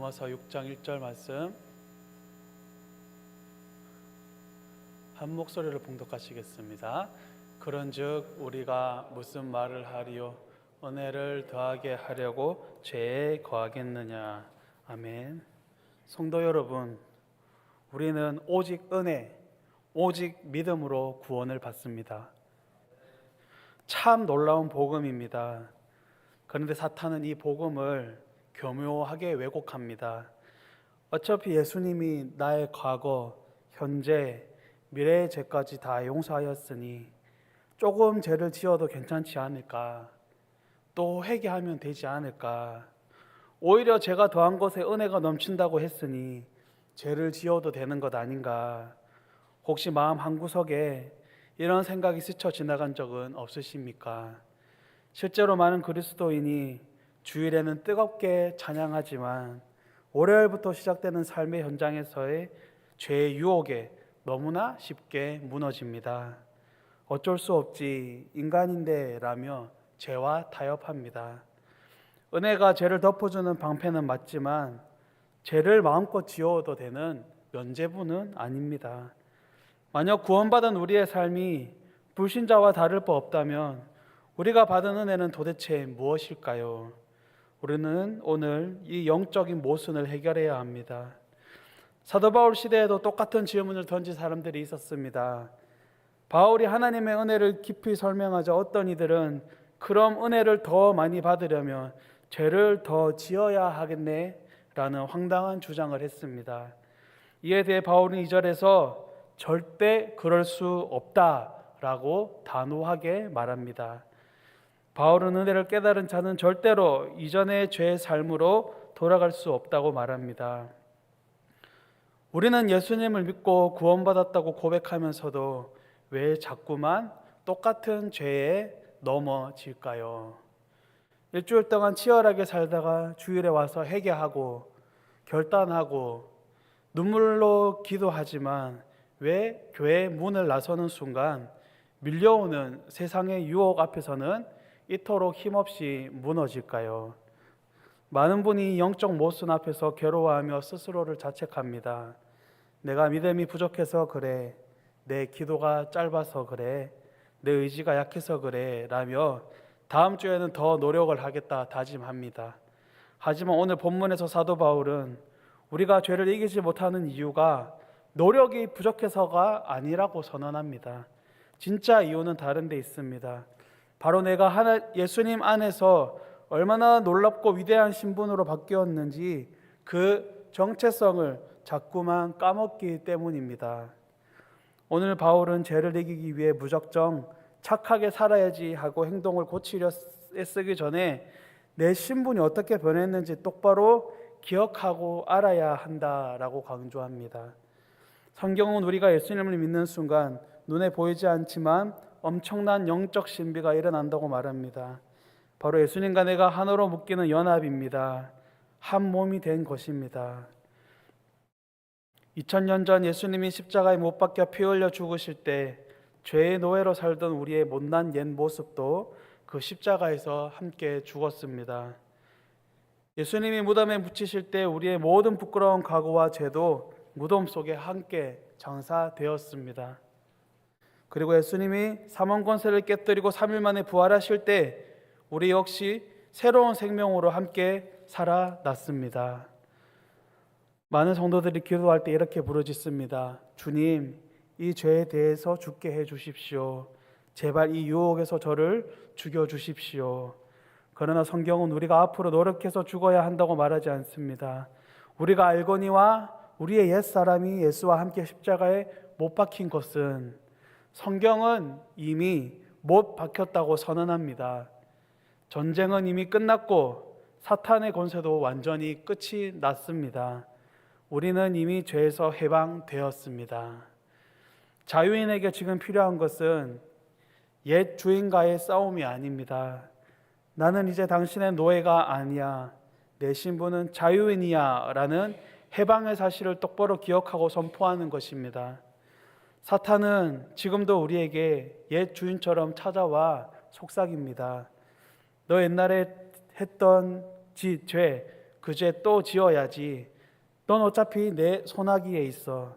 로마서 6장 1절 말씀 한 목소리로 봉독하시겠습니다. 그런즉 우리가 무슨 말을 하리요? 은혜를 더하게 하려고 죄에 거하겠느냐? 아멘. 성도 여러분, 우리는 오직 은혜, 오직 믿음으로 구원을 받습니다. 참 놀라운 복음입니다. 그런데 사탄은 이 복음을 교묘하게 왜곡합니다. 어차피 예수님이 나의 과거, 현재, 미래의 죄까지 다 용서하였으니 조금 죄를 지어도 괜찮지 않을까? 또 회개하면 되지 않을까? 오히려 제가 더한 것에 은혜가 넘친다고 했으니 죄를 지어도 되는 것 아닌가? 혹시 마음 한구석에 이런 생각이 스쳐 지나간 적은 없으십니까? 실제로 많은 그리스도인이 주일에는 뜨겁게 찬양하지만 월요일부터 시작되는 삶의 현장에서의 죄의 유혹에 너무나 쉽게 무너집니다. 어쩔 수 없지, 인간인데 라며 죄와 타협합니다. 은혜가 죄를 덮어주는 방패는 맞지만 죄를 마음껏 지어도 되는 면죄부는 아닙니다. 만약 구원받은 우리의 삶이 불신자와 다를 바 없다면 우리가 받은 은혜는 도대체 무엇일까요? 우리는 오늘 이 영적인 모순을 해결해야 합니다. 사도 바울 시대에도 똑같은 질문을 던진 사람들이 있었습니다. 바울이 하나님의 은혜를 깊이 설명하자 어떤 이들은 그럼 은혜를 더 많이 받으려면 죄를 더 지어야 하겠네? 라는 황당한 주장을 했습니다. 이에 대해 바울은 2절에서 절대 그럴 수 없다라고 단호하게 말합니다. 바울은 은혜를 깨달은 자는 절대로 이전의 죄의 삶으로 돌아갈 수 없다고 말합니다. 우리는 예수님을 믿고 구원받았다고 고백하면서도 왜 자꾸만 똑같은 죄에 넘어질까요? 일주일 동안 치열하게 살다가 주일에 와서 회개하고 결단하고 눈물로 기도하지만 왜 교회 문을 나서는 순간 밀려오는 세상의 유혹 앞에서는 이토록 힘없이 무너질까요? 많은 분이 영적 모순 앞에서 괴로워하며 스스로를 자책합니다. 내가 믿음이 부족해서 그래, 내 기도가 짧아서 그래, 내 의지가 약해서 그래 라며 다음 주에는 더 노력을 하겠다 다짐합니다. 하지만 오늘 본문에서 사도 바울은 우리가 죄를 이기지 못하는 이유가 노력이 부족해서가 아니라고 선언합니다. 진짜 이유는 다른 데 있습니다. 바로 내가 예수님 안에서 얼마나 놀랍고 위대한 신분으로 바뀌었는지 그 정체성을 자꾸만 까먹기 때문입니다. 오늘 바울은 죄를 이기기 위해 무작정 착하게 살아야지 하고 행동을 고치려 애쓰기 전에 내 신분이 어떻게 변했는지 똑바로 기억하고 알아야 한다라고 강조합니다. 성경은 우리가 예수님을 믿는 순간 눈에 보이지 않지만 엄청난 영적 신비가 일어난다고 말합니다. 바로 예수님과 내가 하나로 묶이는 연합입니다. 한 몸이 된 것입니다. 2000년 전 예수님이 십자가에 못 박혀 피 흘려 죽으실 때 죄의 노예로 살던 우리의 못난 옛 모습도 그 십자가에서 함께 죽었습니다. 예수님이 무덤에 묻히실 때 우리의 모든 부끄러운 과거와 죄도 무덤 속에 함께 장사되었습니다. 그리고 예수님이 사망 권세를 깨뜨리고 3일 만에 부활하실 때 우리 역시 새로운 생명으로 함께 살아났습니다. 많은 성도들이 기도할 때 이렇게 부르짖습니다. 주님, 이 죄에 대해서 죽게 해 주십시오. 제발 이 유혹에서 저를 죽여 주십시오. 그러나 성경은 우리가 앞으로 노력해서 죽어야 한다고 말하지 않습니다. 우리가 알거니와 우리의 옛사람이 예수와 함께 십자가에 못 박힌 것은 성경은 이미 못 박혔다고 선언합니다. 전쟁은 이미 끝났고 사탄의 권세도 완전히 끝이 났습니다. 우리는 이미 죄에서 해방되었습니다. 자유인에게 지금 필요한 것은 옛 주인과의 싸움이 아닙니다. 나는 이제 당신의 노예가 아니야. 내 신분은 자유인이야 라는 해방의 사실을 똑바로 기억하고 선포하는 것입니다. 사탄은 지금도 우리에게 옛 주인처럼 찾아와 속삭입니다. 너 옛날에 했던 죄 그 죄 또 지어야지. 넌 어차피 내 손아귀에 있어.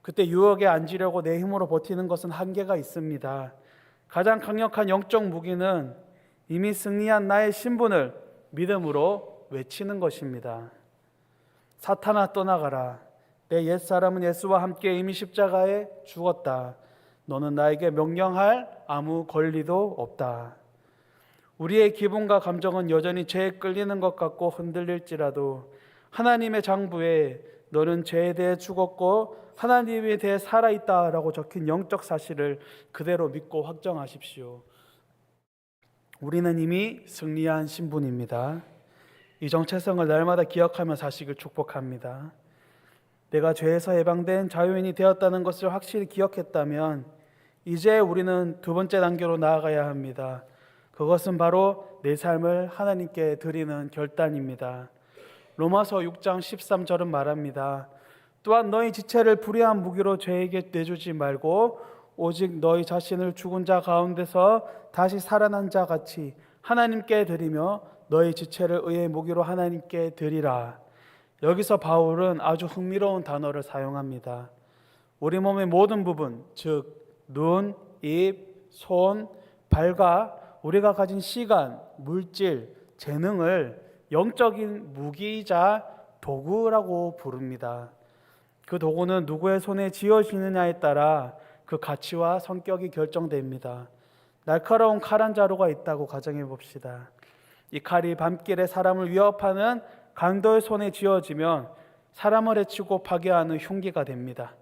그때 유혹에 앉으려고 내 힘으로 버티는 것은 한계가 있습니다. 가장 강력한 영적 무기는 이미 승리한 나의 신분을 믿음으로 외치는 것입니다. 사탄아 떠나가라. 내 옛사람은 예수와 함께 이미 십자가에 죽었다. 너는 나에게 명령할 아무 권리도 없다. 우리의 기분과 감정은 여전히 죄에 끌리는 것 같고 흔들릴지라도 하나님의 장부에 너는 죄에 대해 죽었고 하나님에 대해 살아있다라고 적힌 영적 사실을 그대로 믿고 확정하십시오. 우리는 이미 승리한 신분입니다. 이 정체성을 날마다 기억하며 사시길 축복합니다. 내가 죄에서 해방된 자유인이 되었다는 것을 확실히 기억했다면 이제 우리는 두 번째 단계로 나아가야 합니다. 그것은 바로 내 삶을 하나님께 드리는 결단입니다. 로마서 6장 13절은 말합니다. 또한 너희 지체를 불의한 무기로 죄에게 내주지 말고 오직 너희 자신을 죽은 자 가운데서 다시 살아난 자 같이 하나님께 드리며 너희 지체를 의의 무기로 하나님께 드리라. 여기서 바울은 아주 흥미로운 단어를 사용합니다. 우리 몸의 모든 부분, 즉 눈, 입, 손, 발과 우리가 가진 시간, 물질, 재능을 영적인 무기이자 도구라고 부릅니다. 그 도구는 누구의 손에 쥐어지느냐에 따라 그 가치와 성격이 결정됩니다. 날카로운 칼 한 자루가 있다고 가정해 봅시다. 이 칼이 밤길에 사람을 위협하는 강도의 손에 쥐어지면 사람을 해치고 파괴하는 흉기가 됩니다.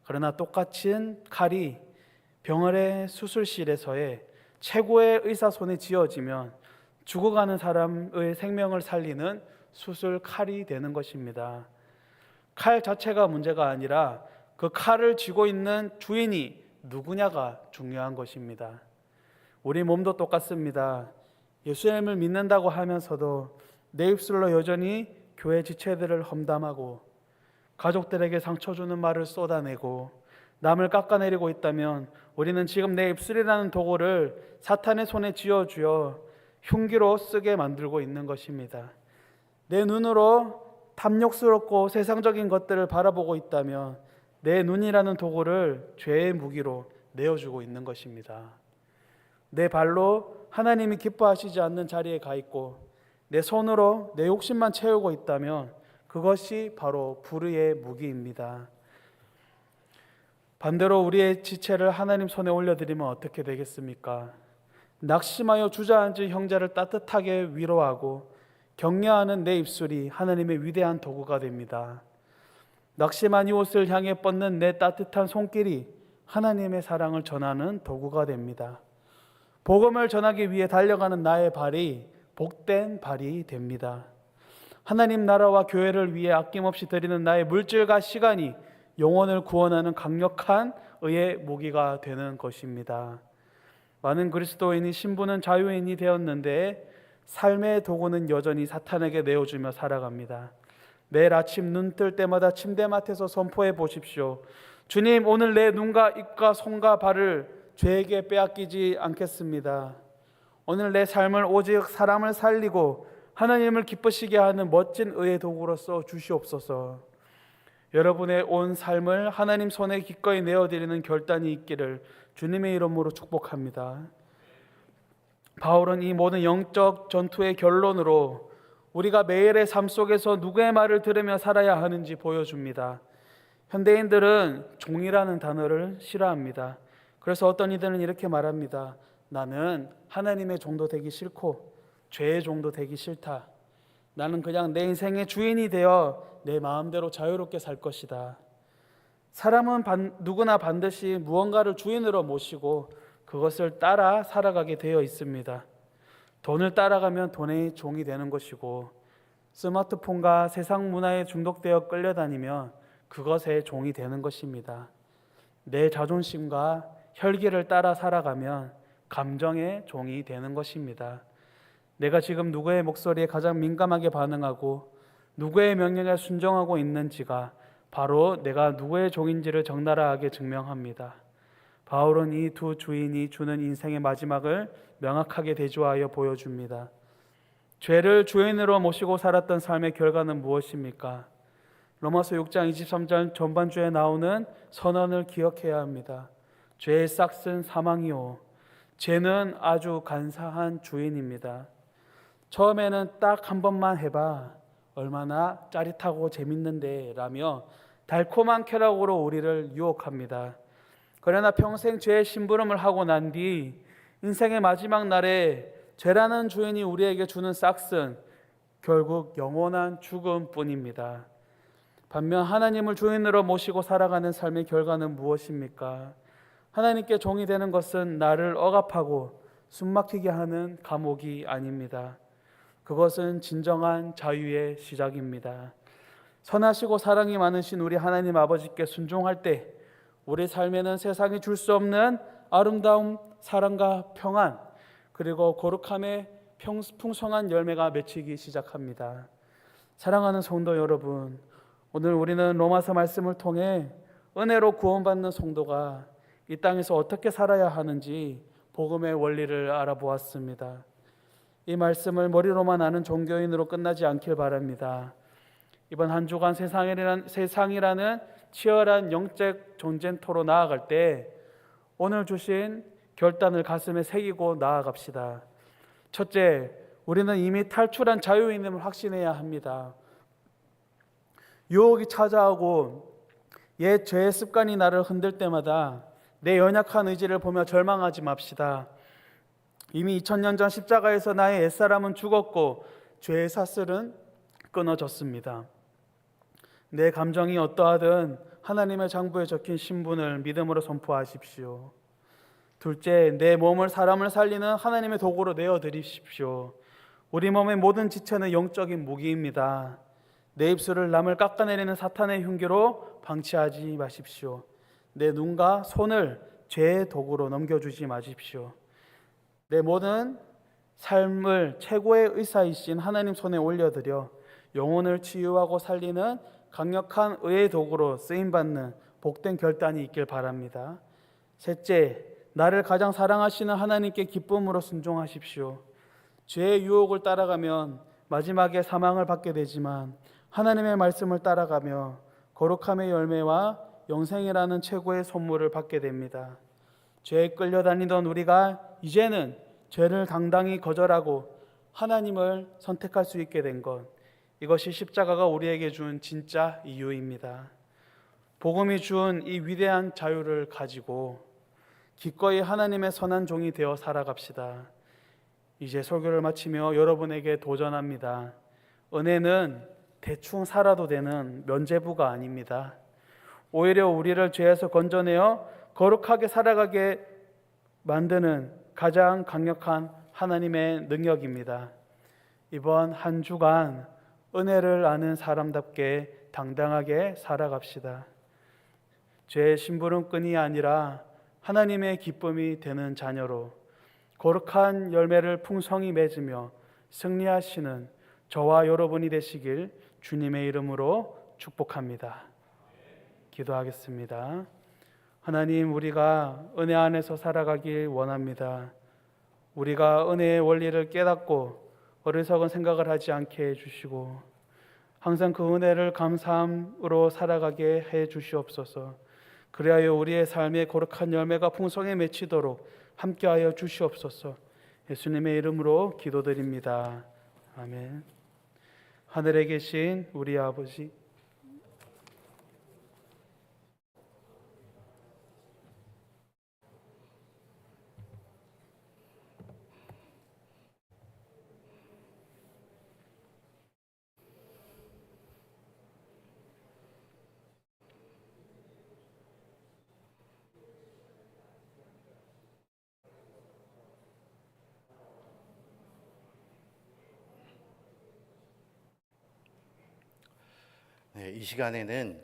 그러나 똑같은 칼이 병원의 수술실에서의 최고의 의사 손에 쥐어지면 죽어가는 사람의 생명을 살리는 수술 칼이 되는 것입니다. 칼 자체가 문제가 아니라 그 칼을 쥐고 있는 주인이 누구냐가 중요한 것입니다. 우리 몸도 똑같습니다. 예수님을 믿는다고 하면서도 내 입술로 여전히 교회 지체들을 험담하고 가족들에게 상처 주는 말을 쏟아내고 남을 깎아내리고 있다면 우리는 지금 내 입술이라는 도구를 사탄의 손에 쥐어주어 흉기로 쓰게 만들고 있는 것입니다. 내 눈으로 탐욕스럽고 세상적인 것들을 바라보고 있다면 내 눈이라는 도구를 죄의 무기로 내어주고 있는 것입니다. 내 발로 하나님이 기뻐하시지 않는 자리에 가 있고 내 손으로 내 욕심만 채우고 있다면 그것이 바로 불의의 무기입니다. 반대로 우리의 지체를 하나님 손에 올려드리면 어떻게 되겠습니까? 낙심하여 주저앉은 형제를 따뜻하게 위로하고 격려하는 내 입술이 하나님의 위대한 도구가 됩니다. 낙심한 이웃을 향해 뻗는 내 따뜻한 손길이 하나님의 사랑을 전하는 도구가 됩니다. 복음을 전하기 위해 달려가는 나의 발이 복된 발이 됩니다. 하나님 나라와 교회를 위해 아낌없이 드리는 나의 물질과 시간이 영혼을 구원하는 강력한 의의 무기가 되는 것입니다. 많은 그리스도인이 신부는 자유인이 되었는데 삶의 도구는 여전히 사탄에게 내어주며 살아갑니다. 매일 아침 눈 뜰 때마다 침대맡에서 선포해 보십시오. 주님, 오늘 내 눈과 입과 손과 발을 죄에게 빼앗기지 않겠습니다. 오늘 내 삶을 오직 사람을 살리고 하나님을 기쁘시게 하는 멋진 의의 도구로서 주시옵소서. 여러분의 온 삶을 하나님 손에 기꺼이 내어드리는 결단이 있기를 주님의 이름으로 축복합니다. 바울은 이 모든 영적 전투의 결론으로 우리가 매일의 삶 속에서 누구의 말을 들으며 살아야 하는지 보여줍니다. 현대인들은 종이라는 단어를 싫어합니다. 그래서 어떤 이들은 이렇게 말합니다. 나는 하나님의 종도 되기 싫고 죄의 종도 되기 싫다. 나는 그냥 내 인생의 주인이 되어 내 마음대로 자유롭게 살 것이다. 사람은 누구나 반드시 무언가를 주인으로 모시고 그것을 따라 살아가게 되어 있습니다. 돈을 따라가면 돈의 종이 되는 것이고 스마트폰과 세상 문화에 중독되어 끌려다니면 그것의 종이 되는 것입니다. 내 자존심과 혈기를 따라 살아가면 감정의 종이 되는 것입니다. 내가 지금 누구의 목소리에 가장 민감하게 반응하고 누구의 명령에 순종하고 있는지가 바로 내가 누구의 종인지를 적나라하게 증명합니다. 바울은 이 두 주인이 주는 인생의 마지막을 명확하게 대조하여 보여줍니다. 죄를 주인으로 모시고 살았던 삶의 결과는 무엇입니까? 로마서 6장 23절 전반주에 나오는 선언을 기억해야 합니다. 죄의 싹은 사망이요, 죄는 아주 간사한 주인입니다. 처음에는 딱 한 번만 해봐, 얼마나 짜릿하고 재밌는데 라며 달콤한 쾌락으로 우리를 유혹합니다. 그러나 평생 죄의 심부름을 하고 난 뒤 인생의 마지막 날에 죄라는 주인이 우리에게 주는 싹은 결국 영원한 죽음뿐입니다. 반면 하나님을 주인으로 모시고 살아가는 삶의 결과는 무엇입니까? 하나님께 종이 되는 것은 나를 억압하고 숨막히게 하는 감옥이 아닙니다. 그것은 진정한 자유의 시작입니다. 선하시고 사랑이 많으신 우리 하나님 아버지께 순종할 때 우리 삶에는 세상이 줄 수 없는 아름다움, 사랑과 평안, 그리고 거룩함의 풍성한 열매가 맺히기 시작합니다. 사랑하는 성도 여러분, 오늘 우리는 로마서 말씀을 통해 은혜로 구원받는 성도가 이 땅에서 어떻게 살아야 하는지 복음의 원리를 알아보았습니다. 이 말씀을 머리로만 아는 종교인으로 끝나지 않길 바랍니다. 이번 한 주간 세상이라는 치열한 영적 전쟁터로 나아갈 때 오늘 주신 결단을 가슴에 새기고 나아갑시다. 첫째, 우리는 이미 탈출한 자유인임을 확신해야 합니다. 유혹이 찾아오고 옛 죄의 습관이 나를 흔들 때마다 내 연약한 의지를 보며 절망하지 맙시다. 이미 2000년 전 십자가에서 나의 옛사람은 죽었고 죄의 사슬은 끊어졌습니다. 내 감정이 어떠하든 하나님의 장부에 적힌 신분을 믿음으로 선포하십시오. 둘째, 내 몸을 사람을 살리는 하나님의 도구로 내어드리십시오. 우리 몸의 모든 지체는 영적인 무기입니다. 내 입술을 남을 깎아내리는 사탄의 흉기로 방치하지 마십시오. 내 눈과 손을 죄의 도구로 넘겨주지 마십시오. 내 모든 삶을 최고의 의사이신 하나님 손에 올려드려 영혼을 치유하고 살리는 강력한 의의 도구로 쓰임받는 복된 결단이 있길 바랍니다. 셋째, 나를 가장 사랑하시는 하나님께 기쁨으로 순종하십시오. 죄의 유혹을 따라가면 마지막에 사망을 받게 되지만 하나님의 말씀을 따라가며 거룩함의 열매와 영생이라는 최고의 선물을 받게 됩니다. 죄에 끌려다니던 우리가 이제는 죄를 당당히 거절하고 하나님을 선택할 수 있게 된 것, 이것이 십자가가 우리에게 준 진짜 이유입니다. 복음이 준 이 위대한 자유를 가지고 기꺼이 하나님의 선한 종이 되어 살아갑시다. 이제 설교를 마치며 여러분에게 도전합니다. 은혜는 대충 살아도 되는 면죄부가 아닙니다. 오히려 우리를 죄에서 건져내어 거룩하게 살아가게 만드는 가장 강력한 하나님의 능력입니다. 이번 한 주간 은혜를 아는 사람답게 당당하게 살아갑시다. 죄의 심부름꾼이 아니라 하나님의 기쁨이 되는 자녀로 거룩한 열매를 풍성히 맺으며 승리하시는 저와 여러분이 되시길 주님의 이름으로 축복합니다. 기도하겠습니다. 하나님, 우리가 은혜 안에서 살아가길 원합니다. 우리가 은혜의 원리를 깨닫고 어리석은 생각을 하지 않게 해주시고 항상 그 은혜를 감사함으로 살아가게 해주시옵소서. 그리하여 우리의 삶의 거룩한 열매가 풍성히 맺히도록 함께하여 주시옵소서. 예수님의 이름으로 기도드립니다. 아멘. 하늘에 계신 우리 아버지, 이 시간에는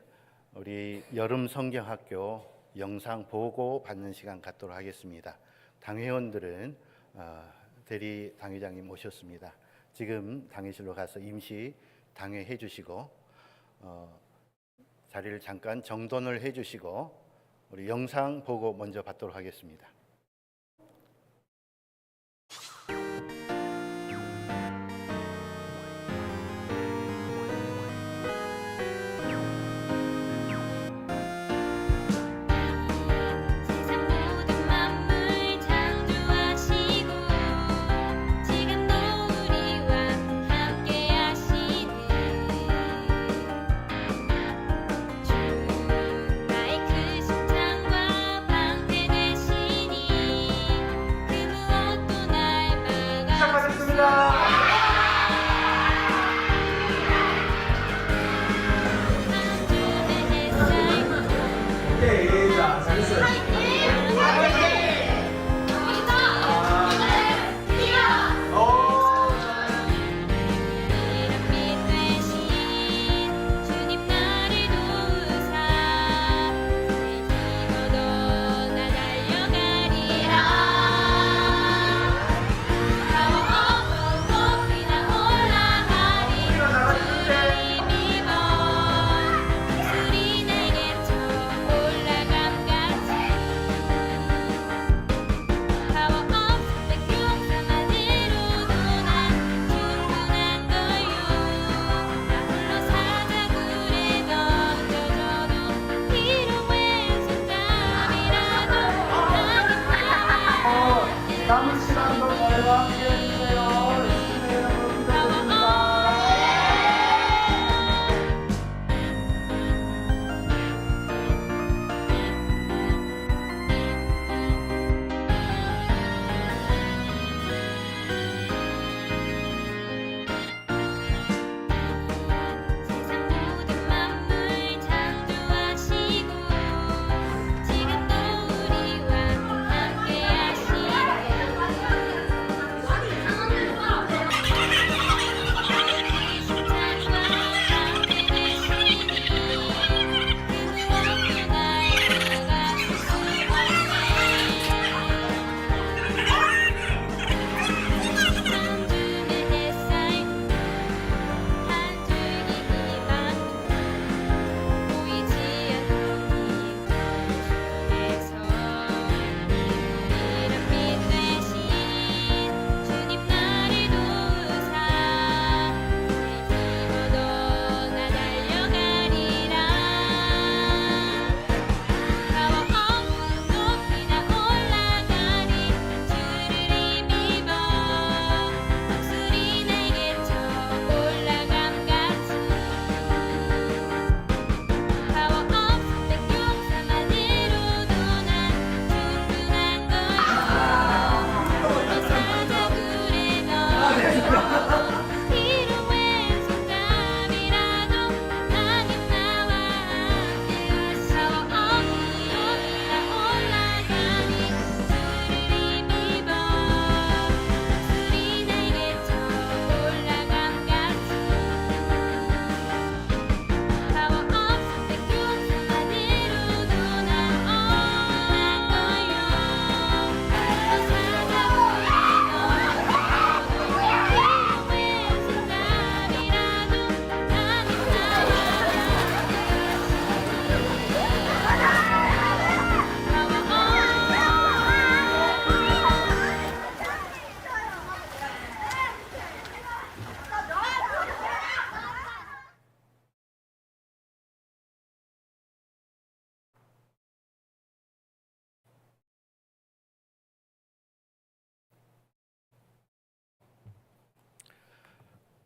우리 여름 성경학교 영상 보고 받는 시간 갖도록 하겠습니다. 당회원들은 대리 당회장님 모셨습니다. 지금 당회실로 가서 임시 당회해 주시고 자리를 잠깐 정돈을 해 주시고 우리 영상 보고 먼저 받도록 하겠습니다.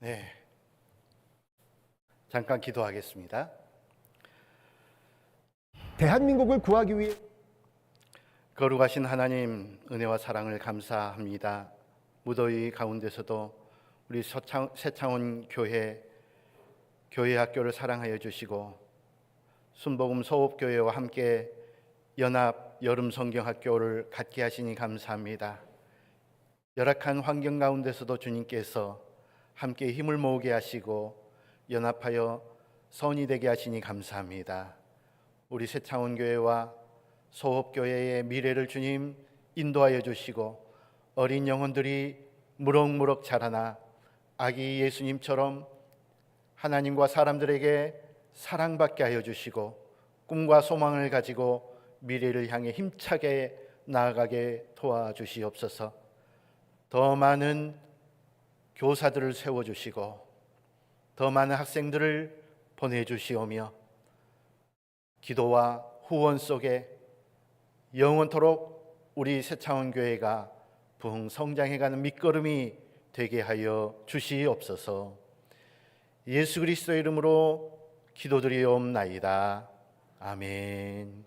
네, 잠깐 기도하겠습니다. 대한민국을 구하기 위해 거룩하신 하나님, 은혜와 사랑을 감사합니다. 무더위 가운데서도 우리 새창원 교회 학교를 사랑하여 주시고 순복음 소업교회와 함께 연합 여름 성경학교를 갖게 하시니 감사합니다. 열악한 환경 가운데서도 주님께서 함께 힘을 모으게 하시고 연합하여 선이 되게 하시니 감사합니다. 우리 새창원 교회와 소업교회의 미래를 주님 인도하여 주시고 어린 영혼들이 무럭무럭 자라나 아기 예수님처럼 하나님과 사람들에게 사랑받게 하여 주시고 꿈과 소망을 가지고 미래를 향해 힘차게 나아가게 도와주시옵소서. 더 많은 교사들을 세워주시고 더 많은 학생들을 보내주시오며 기도와 후원 속에 영원토록 우리 새창원 교회가 부흥성장해가는 밑거름이 되게 하여 주시옵소서. 예수 그리스도의 이름으로 기도드리옵나이다. 아멘.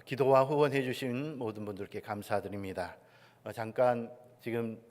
기도와 후원해 주신 모든 분들께 감사드립니다. 잠깐 지금